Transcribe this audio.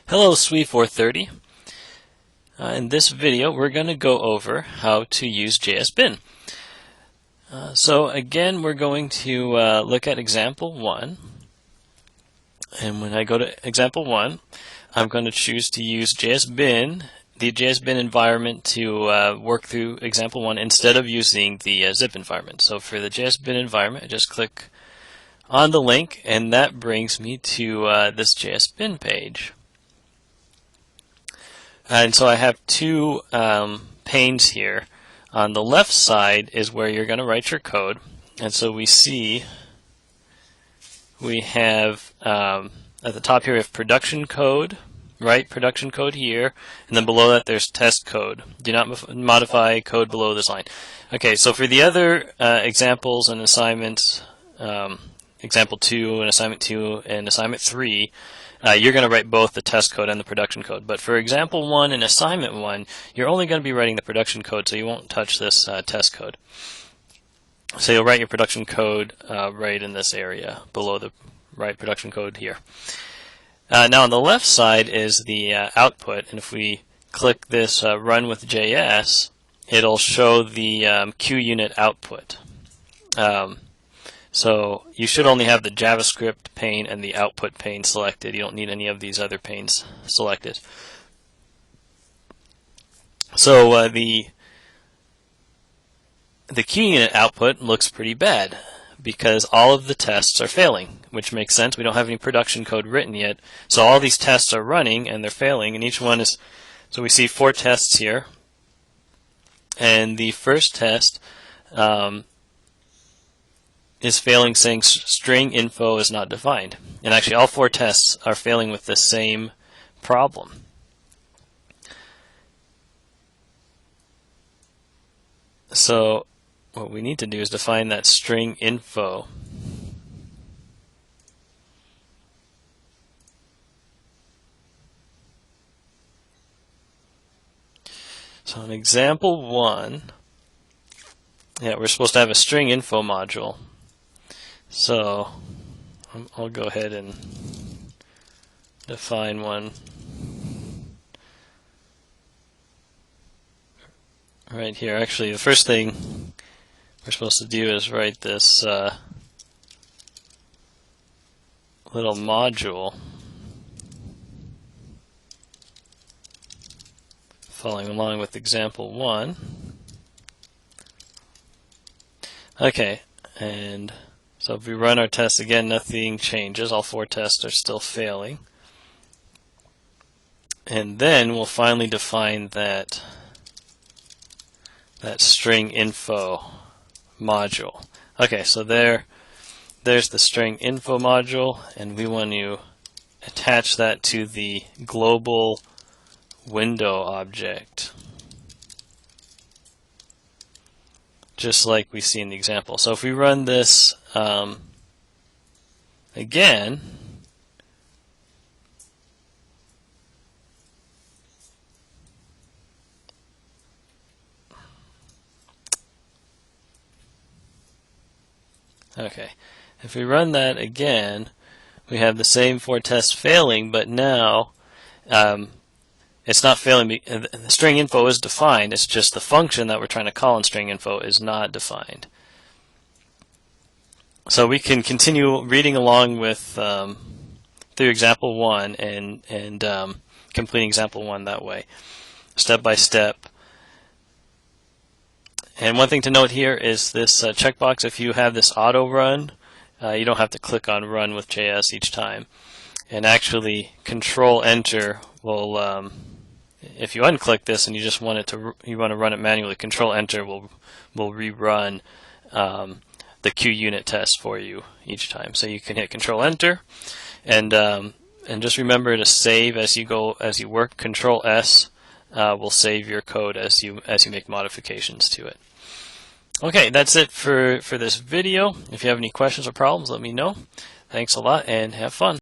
Hello SWE 430. In this video we're going to go over how to use jsbin. So again we're going to look at example 1, and when I go to example 1 I'm going to choose to use jsbin, the jsbin environment, to work through example 1 instead of using the zip environment. So for the jsbin environment I just click on the link and that brings me to this jsbin page. And so I have two panes here. On the left side is where you're going to write your code. And so we see we have at the top here we have production code, right? Production code here. And then below that there's test code. Do not modify code below this line. Okay, so for the other examples and assignments, example 2 and assignment 2 and assignment 3, you're going to write both the test code and the production code. But for example 1 and assignment 1, you're only going to be writing the production code, so you won't touch this test code. So you'll write your production code right in this area below the right production code here. Now on the left side is the output, and if we click this run with JS, it'll show the QUnit output. So you should only have the JavaScript pane and the output pane selected. You don't need any of these other panes selected. So the QUnit output looks pretty bad because all of the tests are failing, which makes sense. We don't have any production code written yet. So all these tests are running and they're failing, and each one is, so we see 4 tests here. And the first test is failing, saying string info is not defined. And actually all 4 tests are failing with the same problem. So what we need to do is define that string info. So in example 1, we're supposed to have a string info module. So I'll go ahead and define one right here. Actually, the first thing we're supposed to do is write this little module following along with example 1. Okay, and so if we run our tests again, nothing changes. All 4 tests are still failing. And then we'll finally define that string info module. Okay, so there's the string info module, and we want to attach that to the global window object, just like we see in the example. So if we run this again, okay, if we run that again, we have the same 4 tests failing, but now it's not failing. The string info is defined. It's just the function that we're trying to call in string info is not defined. So we can continue reading along with through example 1 and completing example 1 that way, step by step. And one thing to note here is this checkbox. If you have this auto run, you don't have to click on run with JS each time. And actually, Control Enter will, if you unclick this and you just want to run it manually, Control Enter will rerun the QUnit test for you each time. So you can hit Control Enter, and just remember to save as you work. Control S will save your code as you make modifications to it. Okay, that's it for this video. If you have any questions or problems, let me know. Thanks a lot and have fun.